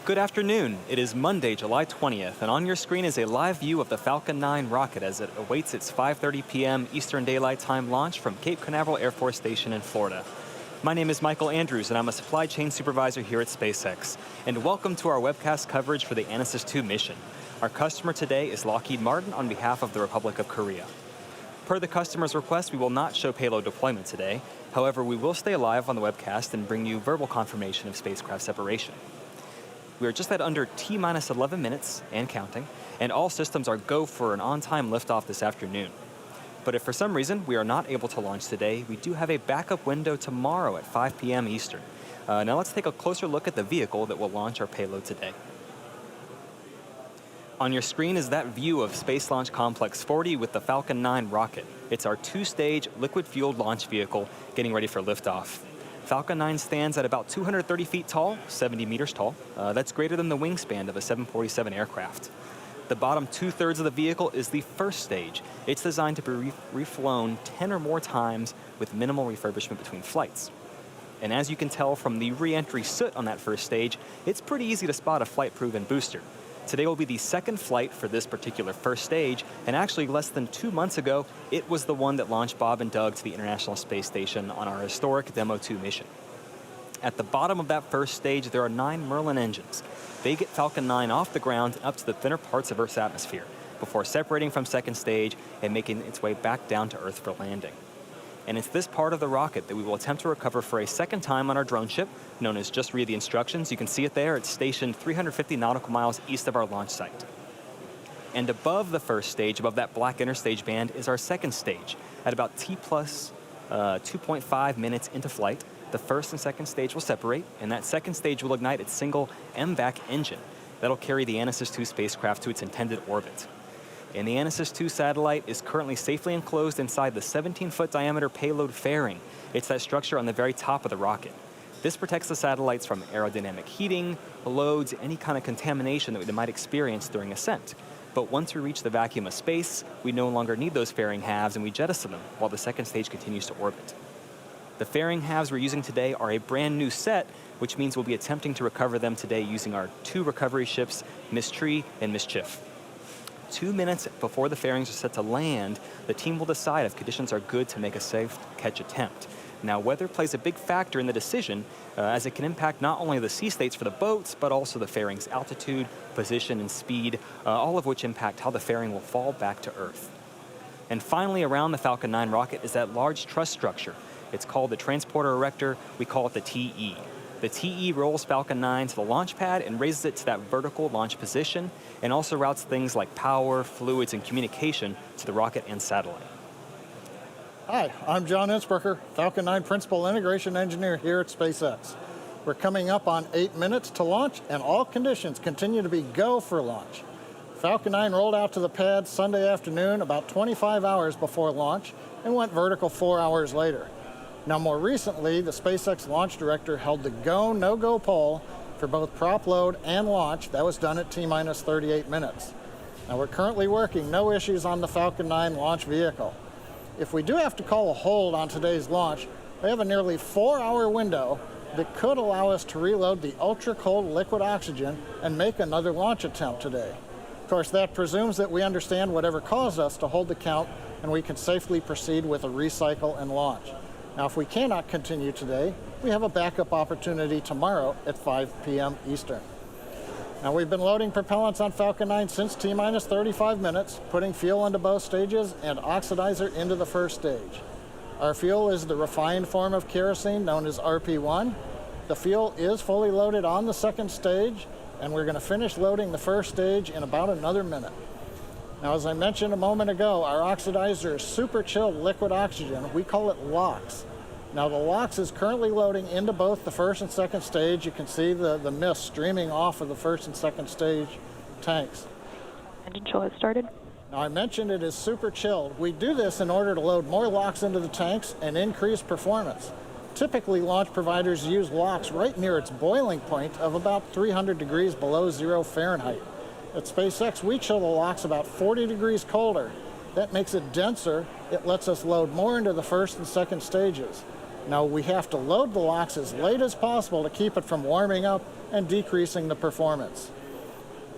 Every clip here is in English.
Good afternoon. It is Monday, July 20th, and on your screen is a live view of the Falcon 9 rocket as it awaits its 5:30 p.m. Eastern Daylight Time launch from Cape Canaveral Air Force Station in Florida. My name is Michael Andrews, and I'm a supply chain supervisor here at SpaceX. And welcome to our webcast coverage for the ANASIS II mission. Our customer today is Lockheed Martin on behalf of the Republic of Korea. Per the customer's request, we will not show payload deployment today. However, we will stay live on the webcast and bring you verbal confirmation of spacecraft separation. We are just at under T-minus 11 minutes and counting, and all systems are go for an on-time liftoff this afternoon. But if for some reason we are not able to launch today, we do have a backup window tomorrow at 5 p.m. Eastern. Now let's take a closer look at the vehicle that will launch our payload today. On your screen is that view of Space Launch Complex 40 with the Falcon 9 rocket. It's our two-stage liquid-fueled launch vehicle getting ready for liftoff. Falcon 9 stands at about 230 feet tall, 70 meters tall. That's greater than the wingspan of a 747 aircraft. The bottom two-thirds of the vehicle is the first stage. It's designed to be reflown 10 or more times with minimal refurbishment between flights. And as you can tell from the re-entry soot on that first stage, it's pretty easy to spot a flight-proven booster. Today will be the second flight for this particular first stage, and actually less than 2 months ago, it was the one that launched Bob and Doug to the International Space Station on our historic Demo 2 mission. At the bottom of that first stage, there are 9 Merlin engines. They get Falcon 9 off the ground up to the thinner parts of Earth's atmosphere, before separating from second stage and making its way back down to Earth for landing. And it's this part of the rocket that we will attempt to recover for a second time on our drone ship, known as Just Read the Instructions. You can see it there. It's stationed 350 nautical miles east of our launch site. And above the first stage, above that black interstage band, is our second stage. At about T plus 2.5 minutes into flight, the first and second stage will separate, and that second stage will ignite its single MVAC engine. That'll carry the ANASIS II spacecraft to its intended orbit. And the ANASIS II satellite is currently safely enclosed inside the 17-foot diameter payload fairing. It's that structure on the very top of the rocket. This protects the satellites from aerodynamic heating, loads, any kind of contamination that we might experience during ascent. But once we reach the vacuum of space, we no longer need those fairing halves and we jettison them while the second stage continues to orbit. The fairing halves we're using today are a brand new set, which means we'll be attempting to recover them today using our 2 recovery ships, Mystery and Mischief. 2 minutes before the fairings are set to land, the team will decide if conditions are good to make a safe catch attempt. Now, weather plays a big factor in the decision, as it can impact not only the sea states for the boats, but also the fairing's altitude, position, and speed, all of which impact how the fairing will fall back to Earth. And finally, around the Falcon 9 rocket is that large truss structure. It's called the Transporter Erector. We call it the TE. The TE rolls Falcon 9 to the launch pad and raises it to that vertical launch position, and also routes things like power, fluids, and communication to the rocket and satellite. Hi, I'm John Innsbrucker, Falcon 9 Principal Integration Engineer here at SpaceX. We're coming up on 8 minutes to launch, and all conditions continue to be go for launch. Falcon 9 rolled out to the pad Sunday afternoon about 25 hours before launch and went vertical 4 hours later. Now, more recently, the SpaceX launch director held the go, no-go poll for both prop load and launch. That was done at T-minus 38 minutes. Now, we're currently working, no issues on the Falcon 9 launch vehicle. If we do have to call a hold on today's launch, we have a nearly 4-hour window that could allow us to reload the ultra-cold liquid oxygen and make another launch attempt today. Of course, that presumes that we understand whatever caused us to hold the count and we can safely proceed with a recycle and launch. Now, if we cannot continue today, we have a backup opportunity tomorrow at 5 p.m. Eastern. Now, we've been loading propellants on Falcon 9 since T-minus 35 minutes, putting fuel into both stages and oxidizer into the first stage. Our fuel is the refined form of kerosene known as RP1. The fuel is fully loaded on the second stage, and we're going to finish loading the first stage in about another minute. Now, as I mentioned a moment ago, our oxidizer is super chilled liquid oxygen. We call it LOX. Now, the LOX is currently loading into both the first and second stage. You can see the mist streaming off of the first and second stage tanks. Engine chill has started. Now, I mentioned it is super chilled. We do this in order to load more LOX into the tanks and increase performance. Typically, launch providers use LOX right near its boiling point of about 300 degrees below 0 Fahrenheit. At SpaceX, we chill the LOX about 40 degrees colder. That makes it denser. It lets us load more into the first and second stages. Now, we have to load the LOX as late as possible to keep it from warming up and decreasing the performance.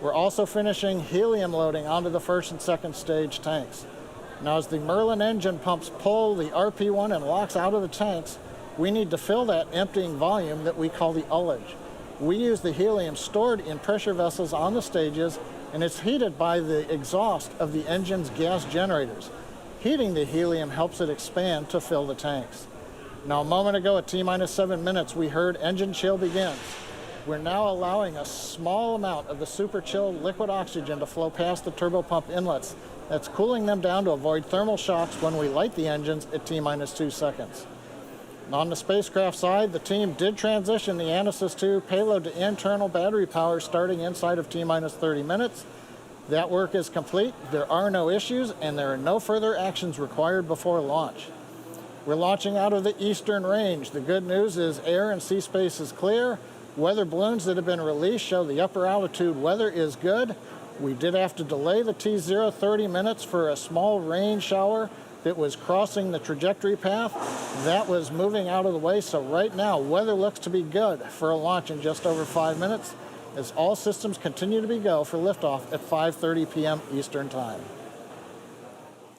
We're also finishing helium loading onto the first and second stage tanks. Now, as the Merlin engine pumps pull the RP-1 and LOX out of the tanks, we need to fill that emptying volume that we call the ullage. We use the helium stored in pressure vessels on the stages, and it's heated by the exhaust of the engine's gas generators. Heating the helium helps it expand to fill the tanks. Now, a moment ago at T-minus 7 minutes, we heard engine chill begins. We're now allowing a small amount of the super chilled liquid oxygen to flow past the turbopump inlets. That's cooling them down to avoid thermal shocks when we light the engines at T-minus 2 seconds. On the spacecraft side, the team did transition the ANASIS II payload to internal battery power starting inside of T-minus 30 minutes. That work is complete, there are no issues, and there are no further actions required before launch. We're launching out of the eastern range. The good news is air and sea space is clear. Weather balloons that have been released show the upper altitude weather is good. We did have to delay the T0 30 minutes for a small rain shower that was crossing the trajectory path. That was moving out of the way, so right now weather looks to be good for a launch in just over 5 minutes, as all systems continue to be go for liftoff at 5:30 p.m. Eastern Time.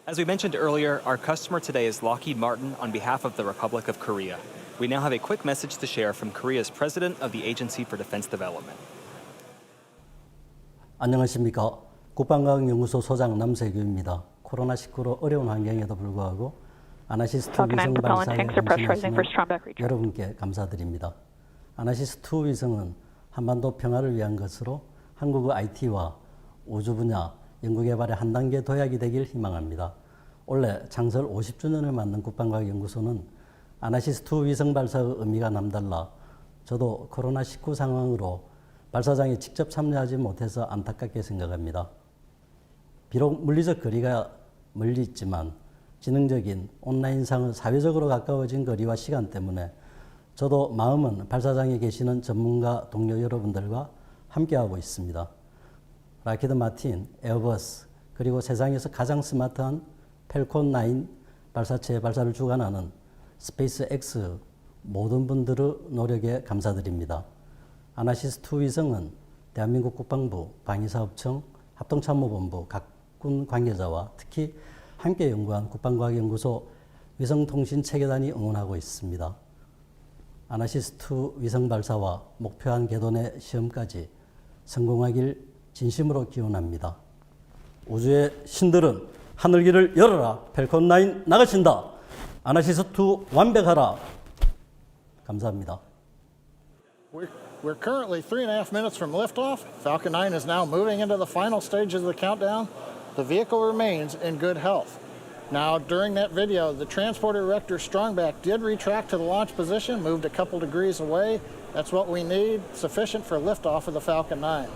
As we mentioned earlier, our customer today is Lockheed Martin on behalf of the Republic of Korea. We now have a quick message to share from Korea's President of the Agency for Defense Development. 안녕하십니까. 국방과학연구소 소장 남세규입니다. 코로나19로 어려운 환경에도 불구하고 아나시스 II Falcon 9 위성 propellant 발사에 tanks are pressurizing for 헌신하시는 strong back recharge. 여러분께 감사드립니다. 아나시스 II 위성은 한반도 평화를 위한 것으로 한국의 IT와 우주 분야 연구개발의 한 단계 도약이 되길 희망합니다. 올해 창설 50주년을 맞는 국방과학연구소는 아나시스 II 위성 발사의 의미가 남달라 저도 코로나19 상황으로 발사장에 직접 참여하지 못해서 안타깝게 생각합니다. 비록 물리적 거리가 멀리 있지만 지능적인 온라인상의 사회적으로 가까워진 거리와 시간 때문에 저도 마음은 발사장에 계시는 전문가 동료 여러분들과 함께하고 있습니다. 라키드 마틴, 에어버스, 그리고 세상에서 가장 스마트한 펠콘 9 발사체의 발사를 주관하는 스페이스X 모든 분들의 노력에 감사드립니다. 아나시스 II 위성은 대한민국 국방부, 방위사업청, 합동참모본부, 각군 관계자와 특히 함께 연구한 국방과학연구소 위성통신체계단이 응원하고 있습니다. 아나시스 II 위성 발사와 목표한 궤도내 시험까지 성공하길 진심으로 기원합니다. 우주의 신들은 하늘길을 열어라. 펠콘 9 나가신다. 아나시스 II 완벽하라. 감사합니다. We're currently 3.5 minutes from liftoff. Falcon 9 is now moving into the final stages of the countdown. The vehicle remains in good health. Now, during that video, the transporter erector strongback did retract to the launch position, moved a couple degrees away. That's what we need, sufficient for liftoff of the Falcon 9.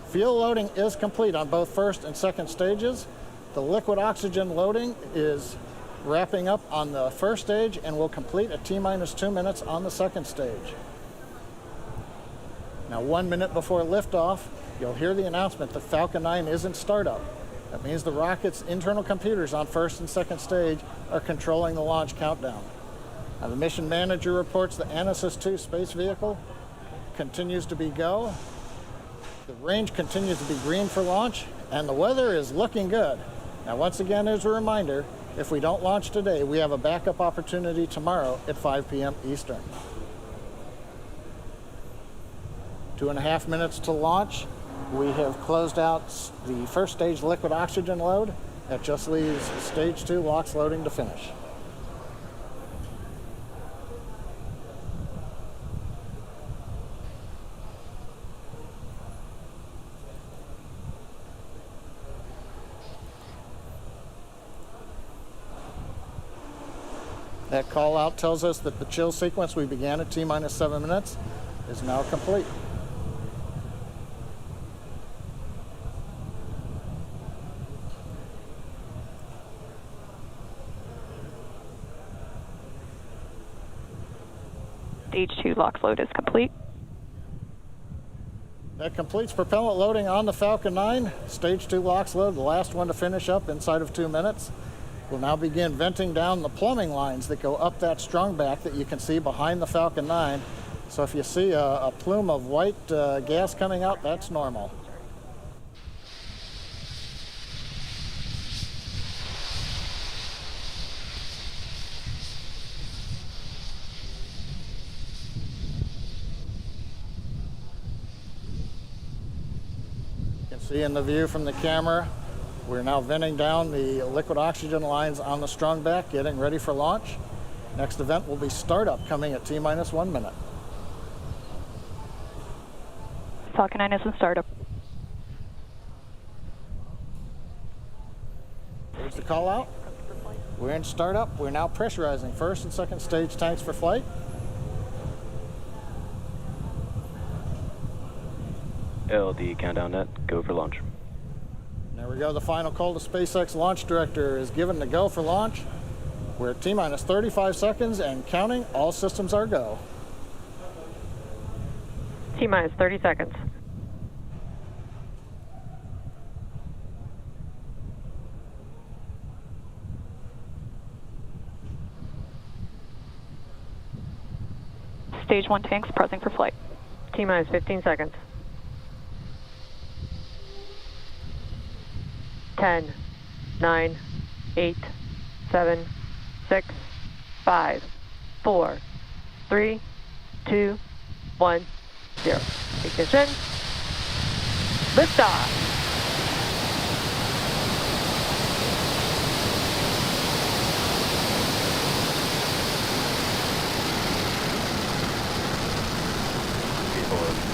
Fuel loading is complete on both first and second stages. The liquid oxygen loading is wrapping up on the first stage and will complete at T-minus 2 minutes on the second stage. Now, 1 minute before liftoff, you'll hear the announcement that Falcon 9 is in startup. That means the rocket's internal computers on first and second stage are controlling the launch countdown. Now, the mission manager reports the ANASIS II space vehicle continues to be go. The range continues to be green for launch, and the weather is looking good. Now, once again, as a reminder, if we don't launch today, we have a backup opportunity tomorrow at 5 p.m. Eastern. 2.5 minutes to launch. We have closed out the first stage liquid oxygen load. That just leaves stage 2 LOX loading to finish. That call out tells us that the chill sequence we began at T-minus 7 minutes is now complete. Stage 2 LOX load is complete. That completes propellant loading on the Falcon 9. Stage 2 LOX load, the last one to finish up inside of 2 minutes. We'll now begin venting down the plumbing lines that go up that strongback that you can see behind the Falcon 9. So if you see a plume of white gas coming out, that's normal. You can see in the view from the camera, we're now venting down the liquid oxygen lines on the strung back, getting ready for launch. Next event will be startup, coming at T-minus 1 minute. Falcon 9 is in startup. Here's the call out. We're in startup. We're now pressurizing first and second stage tanks for flight. LD countdown net, go for launch. There we go. The final call to SpaceX launch director is given to go for launch. We're at T-minus 35 seconds and counting. All systems are go. T-minus 30 seconds. Stage 1 tanks pressing for flight. T-minus 15 seconds. 10, 9, 8, 7, 6, 5, 4, 3, 2, 1, 0. Ignition. Liftoff.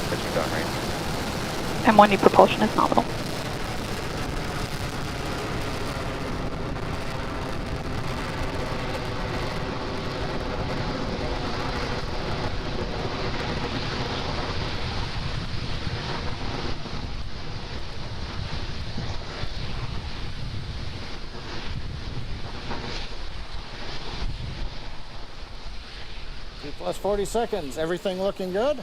Pitching downrange. M1D propulsion is nominal. Plus 40 seconds. Everything looking good?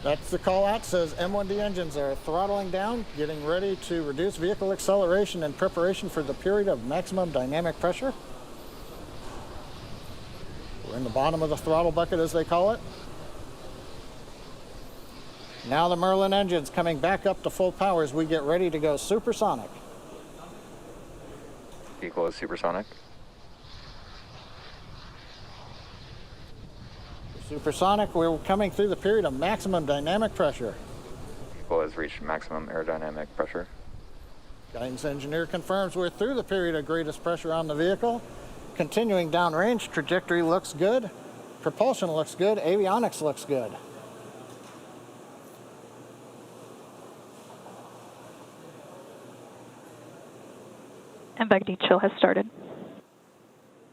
That's the call out. Says M1D engines are throttling down, getting ready to reduce vehicle acceleration in preparation for the period of maximum dynamic pressure. We're in the bottom of the throttle bucket, as they call it. Now the Merlin engines coming back up to full power as we get ready to go supersonic. Vehicle is supersonic. Supersonic, we're coming through the period of maximum dynamic pressure. Vehicle has reached maximum aerodynamic pressure. Guidance engineer confirms we're through the period of greatest pressure on the vehicle. Continuing downrange, trajectory looks good, propulsion looks good, avionics looks good. MVAC-D chill has started.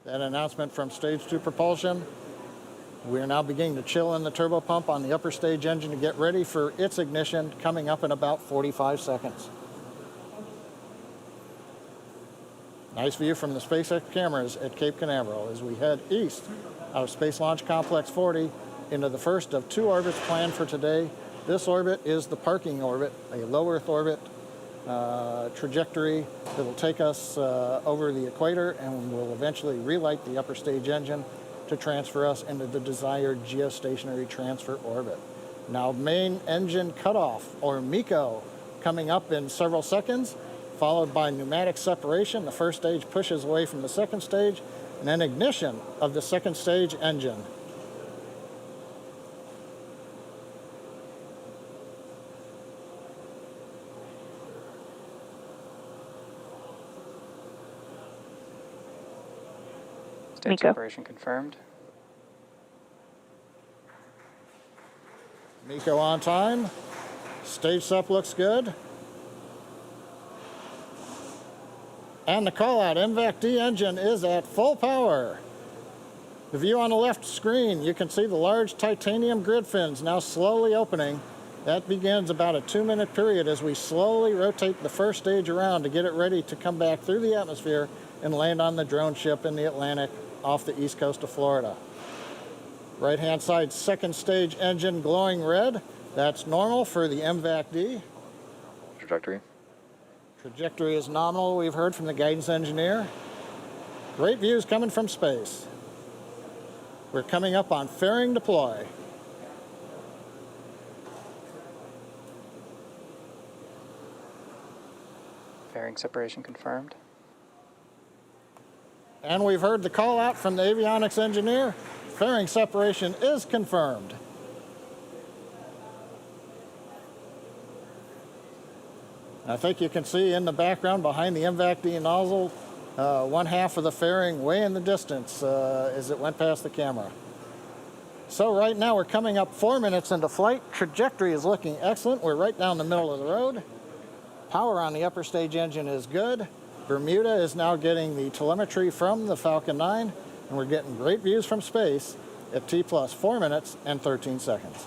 That announcement from stage 2 propulsion. We are now beginning to chill in the turbo pump on the upper stage engine to get ready for its ignition, coming up in about 45 seconds. Nice view from the SpaceX cameras at Cape Canaveral as we head east out of Space Launch Complex 40 into the first of 2 orbits planned for today. This orbit is the parking orbit, a low Earth orbit trajectory that will take us over the equator and will eventually relight the upper stage engine to transfer us into the desired geostationary transfer orbit. Now main engine cutoff, or MECO, coming up in several seconds, followed by pneumatic separation. The first stage pushes away from the second stage, and then ignition of the second stage engine. State MECO. separation confirmed. MECO on time. Stage sep looks good. And the call out, MVAC-D engine is at full power. The view on the left screen, you can see the large titanium grid fins now slowly opening. That begins about a 2-minute period as we slowly rotate the first stage around to get it ready to come back through the atmosphere and land on the drone ship in the Atlantic off the east coast of Florida. Right-hand side, second stage engine glowing red. That's normal for the MVAC-D. Trajectory. Trajectory is nominal, we've heard from the guidance engineer. Great views coming from space. We're coming up on fairing deploy. Fairing separation confirmed. And we've heard the call out from the avionics engineer. Fairing separation is confirmed. I think you can see in the background behind the MVAC-D nozzle, one half of the fairing way in the distance as it went past the camera. So right now we're coming up 4 minutes into flight. Trajectory is looking excellent. We're right down the middle of the road. Power on the upper stage engine is good. Bermuda is now getting the telemetry from the Falcon 9, and we're getting great views from space at T plus 4 minutes and 13 seconds.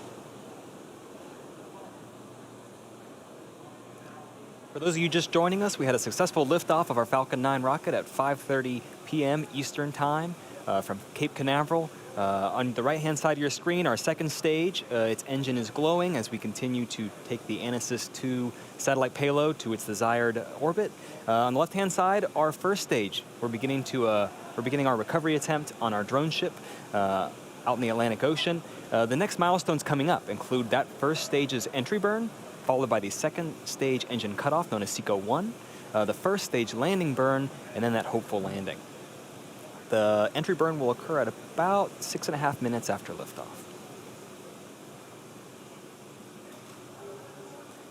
For those of you just joining us, we had a successful liftoff of our Falcon 9 rocket at 5:30 p.m. Eastern Time from Cape Canaveral. On the right-hand side of your screen, our second stage, its engine is glowing as we continue to take the ANASIS II satellite payload to its desired orbit. On the left-hand side, our first stage. We're beginning our recovery attempt on our drone ship out in the Atlantic Ocean. The next milestones coming up include that first stage's entry burn, followed by the second stage engine cutoff, known as SECO-1, the first stage landing burn, and then that hopeful landing. The entry burn will occur at about 6.5 minutes after liftoff.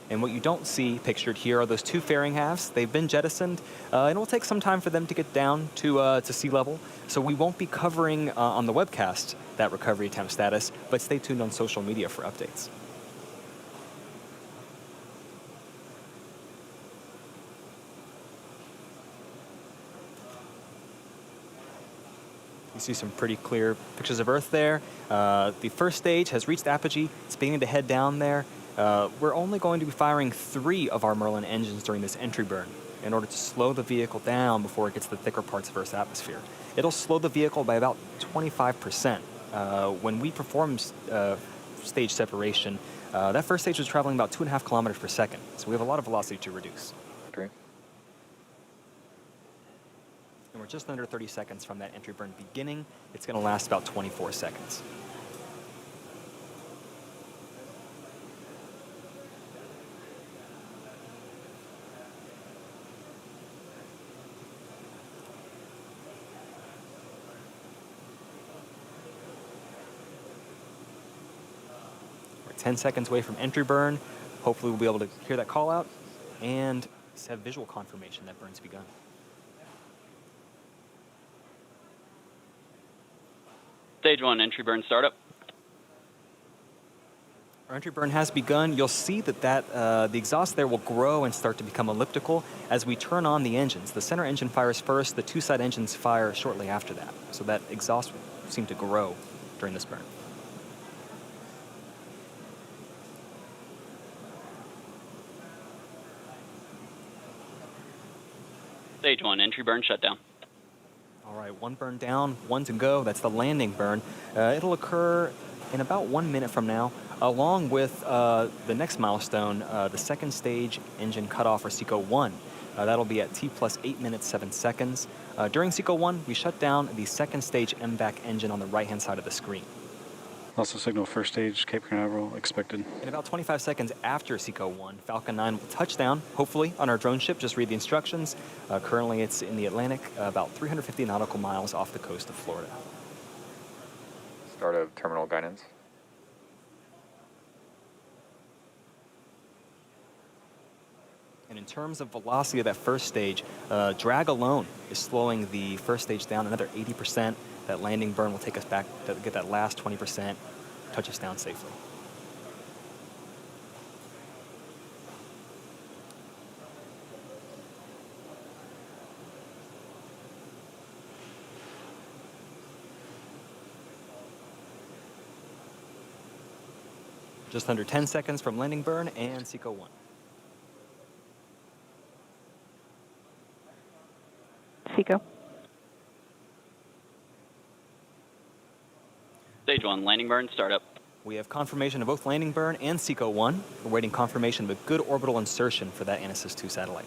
And what you don't see pictured here are those two fairing halves. They've been jettisoned, and it will take some time for them to get down to sea level. So we won't be covering on the webcast that recovery attempt status, but stay tuned on social media for updates. You see some pretty clear pictures of Earth there. The first stage has reached apogee. It's beginning to head down there. We're only going to be firing 3 of our Merlin engines during this entry burn in order to slow the vehicle down before it gets to the thicker parts of Earth's atmosphere. It'll slow the vehicle by about 25%. When we perform stage separation, that first stage was traveling about 2.5 kilometers per second. So we have a lot of velocity to reduce. Great. And we're just under 30 seconds from that entry burn beginning. It's going to last about 24 seconds. We're 10 seconds away from entry burn. Hopefully we'll be able to hear that call out and have visual confirmation that burn's begun. Stage 1, entry burn startup. Our entry burn has begun. You'll see that the exhaust there will grow and start to become elliptical as we turn on the engines. The center engine fires first, the 2 side engines fire shortly after that. So that exhaust will seem to grow during this burn. Stage 1, entry burn shutdown. All right, 1 burn down, 1 to go. That's the landing burn. It'll occur in about 1 minute from now, along with the next milestone, the second stage engine cutoff, or SECO-1. That'll be at T plus 8 minutes, 7 seconds. During SECO-1, we shut down the second stage MVAC engine on the right-hand side of the screen. Also signal first stage, Cape Canaveral, expected. In about 25 seconds after SECO-1, Falcon 9 will touch down, hopefully, on our drone ship. Just read the instructions. Currently, it's in the Atlantic, about 350 nautical miles off the coast of Florida. Start of terminal guidance. And in terms of velocity of that first stage, drag alone is slowing the first stage down another 80%. That landing burn will take us back to get that last 20%, touch us down safely. Just under 10 seconds from landing burn and SECO-1. SECO. Stage 1, landing burn startup. We have confirmation of both landing burn and SECO-1. We're waiting confirmation of a good orbital insertion for that ANASIS II satellite.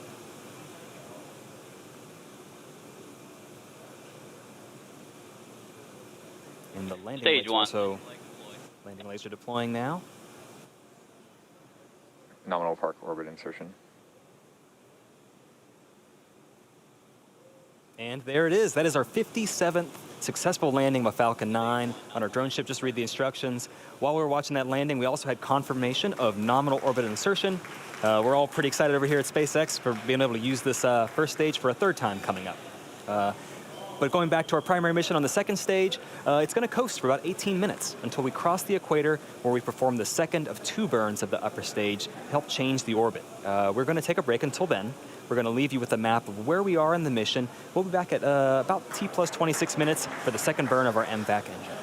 And And the landing Stage lights one. also, landing lights are deploying now. Nominal park orbit insertion. And there it is. That is our 57th successful landing of Falcon 9 on our drone ship. Just read the instructions. While we were watching that landing, we also had confirmation of nominal orbit insertion. We're all pretty excited over here at SpaceX for being able to use this first stage for a third time coming up. But going back to our primary mission on the second stage, it's going to coast for about 18 minutes until we cross the equator, where we perform the second of 2 burns of the upper stage to help change the orbit. We're going to take a break until then. We're going to leave you with a map of where we are in the mission. We'll be back at about T plus 26 minutes for the second burn of our MVAC engine.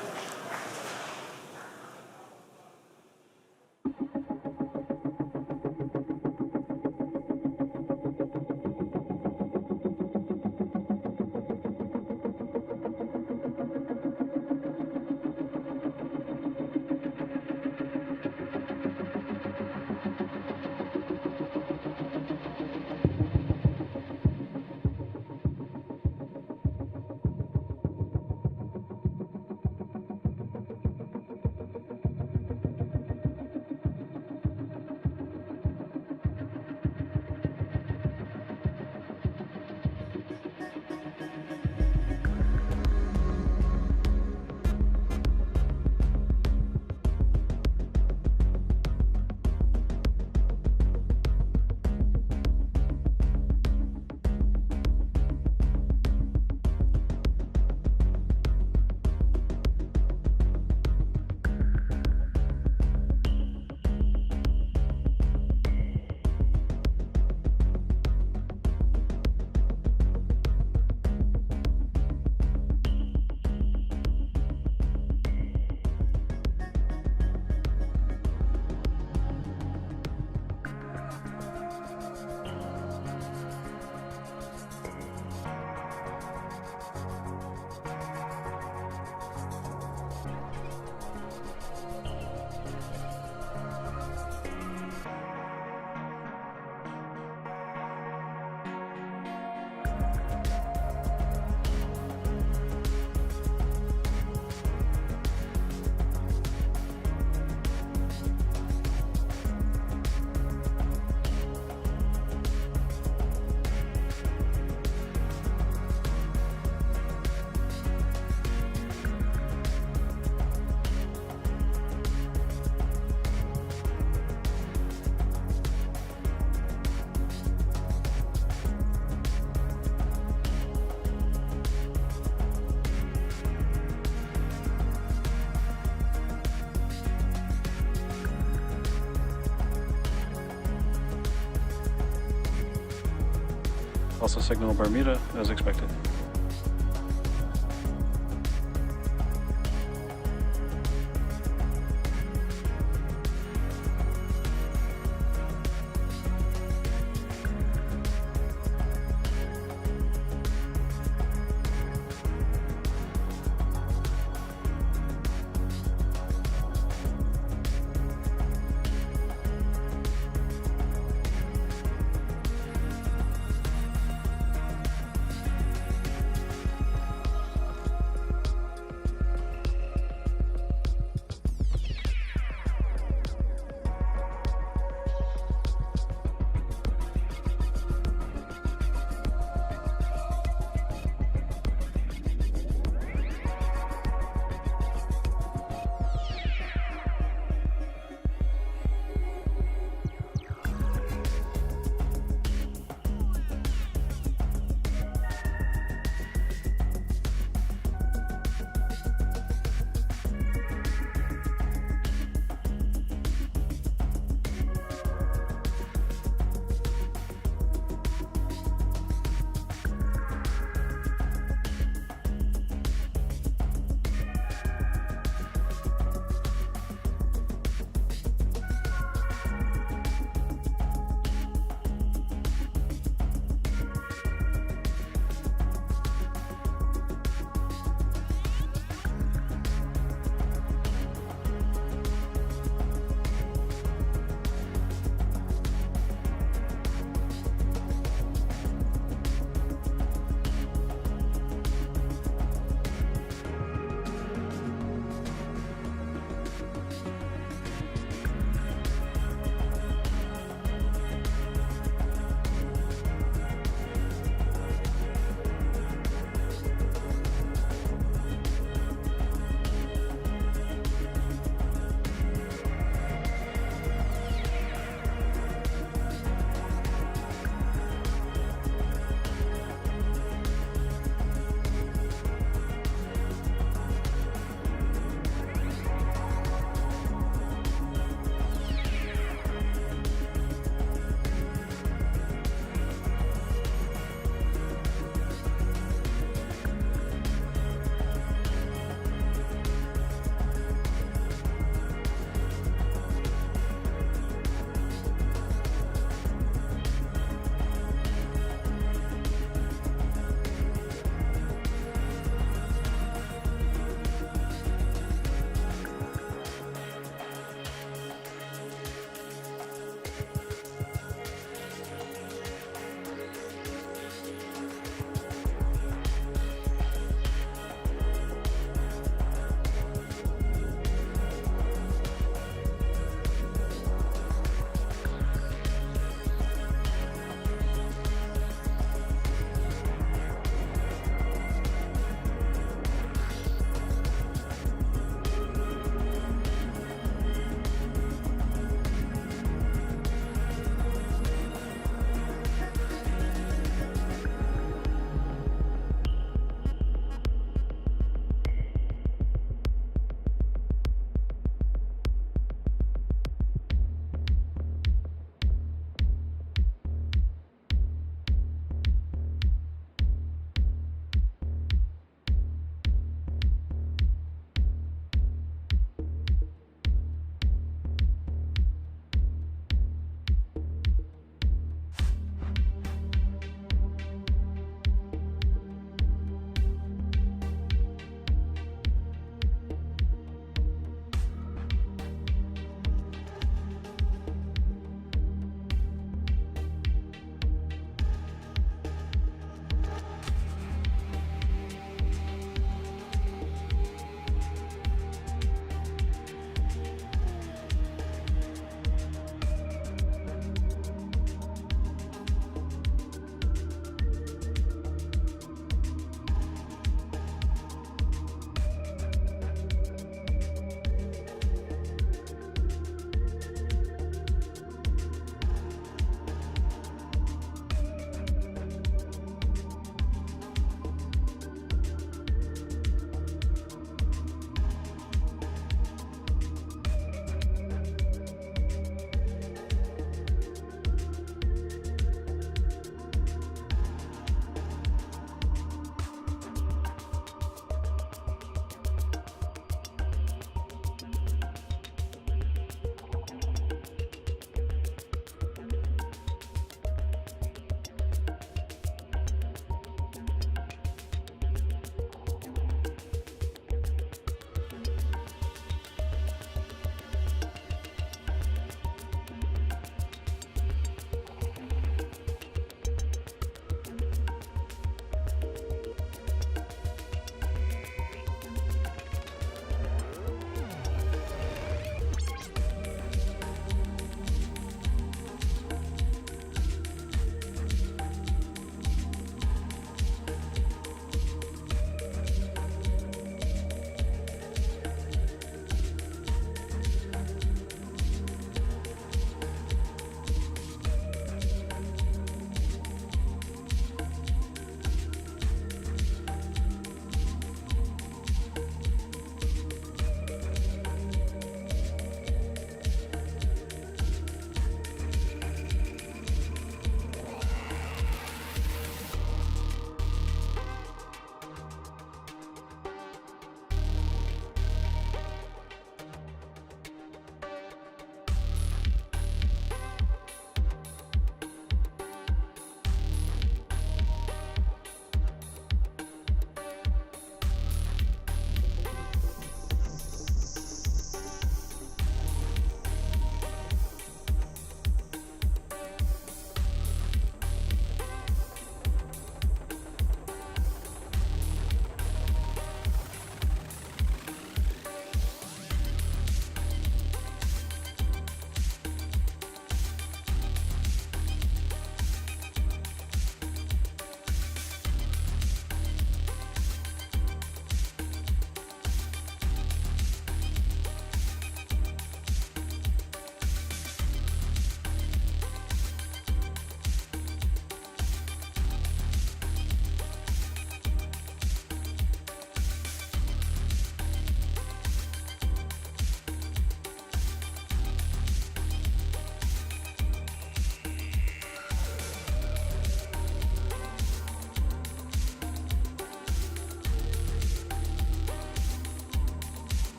Also signal Bermuda as expected.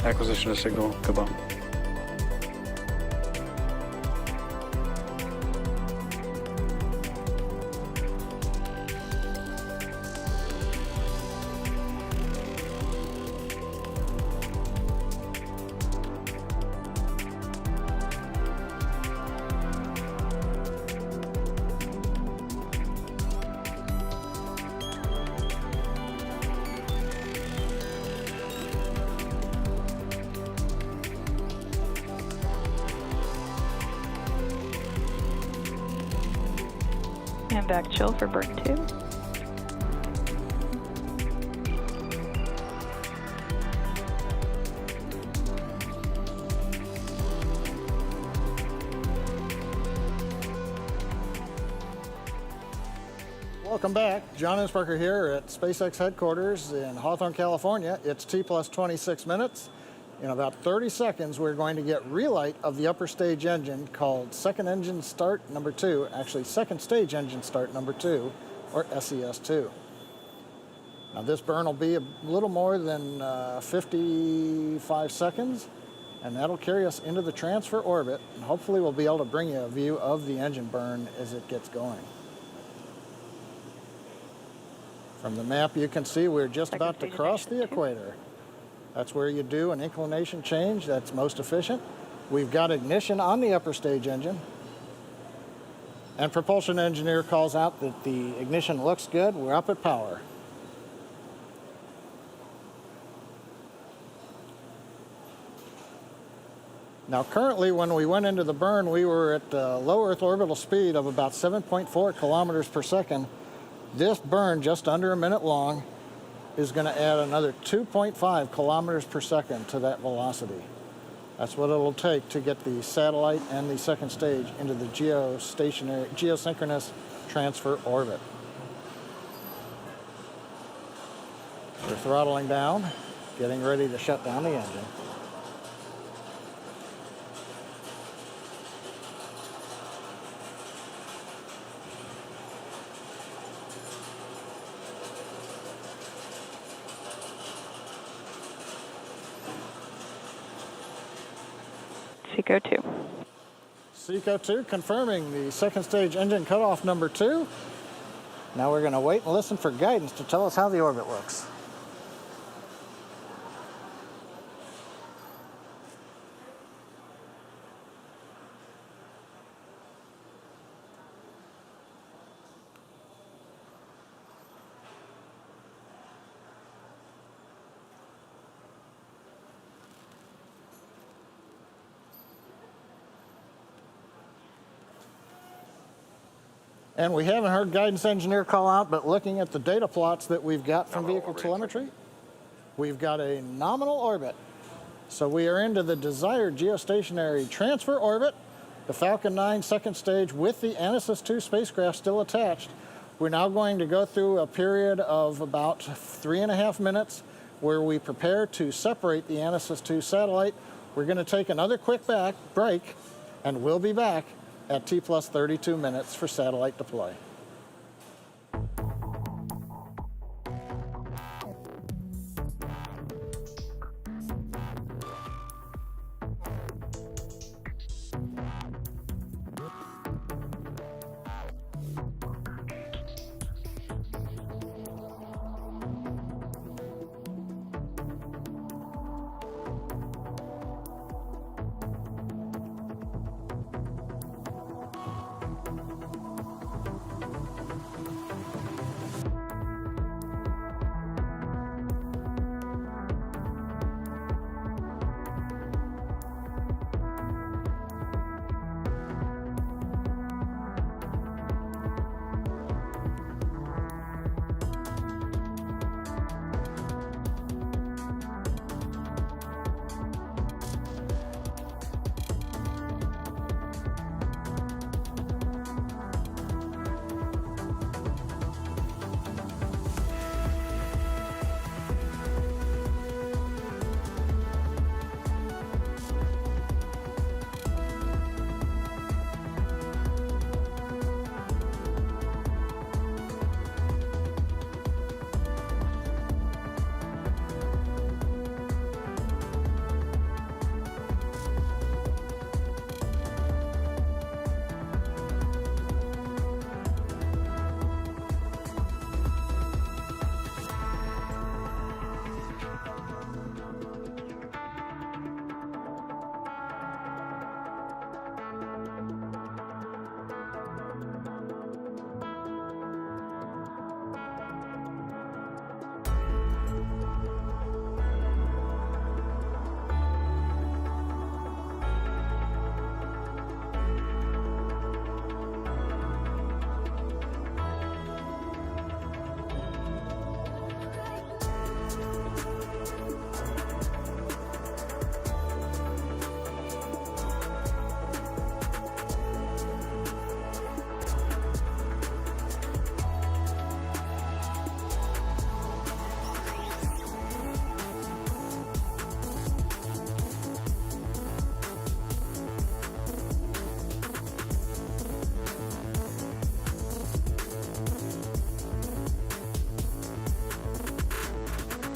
Acquisition of signal. Go bump. And back chill for burn 2. Welcome back. John Innsbrucker here at SpaceX headquarters in Hawthorne, California. It's T plus 26 minutes. In about 30 seconds, we're going to get relight of the upper stage engine called second engine start number 2, actually second stage engine start number 2, or SES2. Now this burn will be a little more than 55 seconds, and that'll carry us into the transfer orbit, and hopefully we'll be able to bring you a view of the engine burn as it gets going. From the map you can see we're just about to cross the equator. That's where you do an inclination change that's most efficient. We've got ignition on the upper stage engine. And propulsion engineer calls out that the ignition looks good. We're up at power. Now currently when we went into the burn, we were at low Earth orbital speed of about 7.4 kilometers per second. This burn, just under a minute long, is going to add another 2.5 kilometers per second to that velocity. That's what it'll take to get the satellite and the second stage into the geosynchronous transfer orbit. We're throttling down, getting ready to shut down the engine. SECO 2. SECO 2 confirming the second stage engine cutoff number 2. Now we're going to wait and listen for guidance to tell us how the orbit looks. And we haven't heard guidance engineer call out, but looking at the data plots that we've got from vehicle telemetry, we've got a nominal orbit. So we are into the desired geostationary transfer orbit, the Falcon 9 second stage with the ANASIS II spacecraft still attached. We're now going to go through a period of about 3.5 minutes where we prepare to separate the ANASIS II satellite. We're going to take another quick break, and we'll be back at T plus 32 minutes for satellite deploy.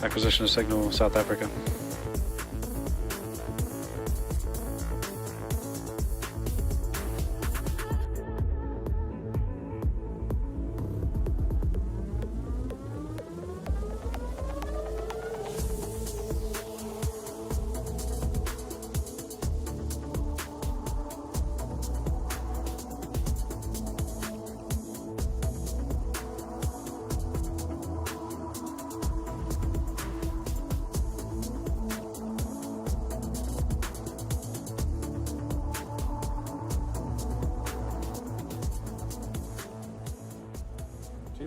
Acquisition of signal, South Africa.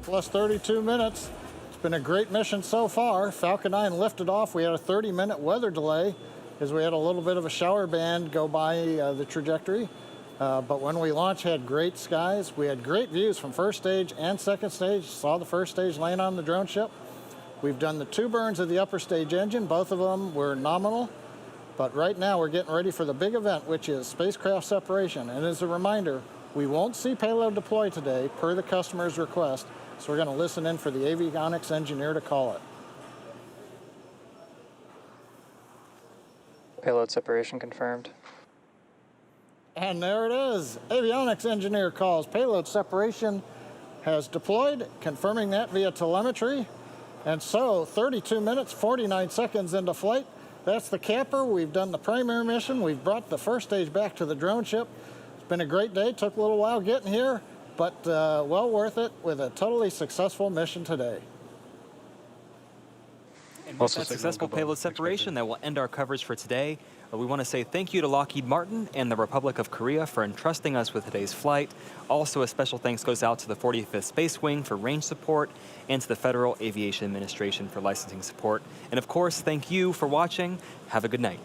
Plus 32 minutes. It's been a great mission so far. Falcon 9 lifted off. We had a 30-minute weather delay as we had a little bit of a shower band go by the trajectory. But when we launched, had great skies. We had great views from first stage and second stage. Saw the first stage land on the drone ship. We've done the 2 burns of the upper stage engine. Both of them were nominal. But right now we're getting ready for the big event, which is spacecraft separation. And as a reminder, we won't see payload deploy today per the customer's request. So we're going to listen in for the avionics engineer to call it. Payload separation confirmed. And there it is. Avionics engineer calls. Payload separation has deployed, confirming that via telemetry. And so 32 minutes, 49 seconds into flight. That's the capper. We've done the primary mission. We've brought the first stage back to the drone ship. It's been a great day. Took a little while getting here, but well worth it with a totally successful mission today. And with that successful payload separation, that will end our coverage for today. We want to say thank you to Lockheed Martin and the Republic of Korea for entrusting us with today's flight. Also, a special thanks goes out to the 45th Space Wing for range support and to the Federal Aviation Administration for licensing support. And of course, thank you for watching. Have a good night.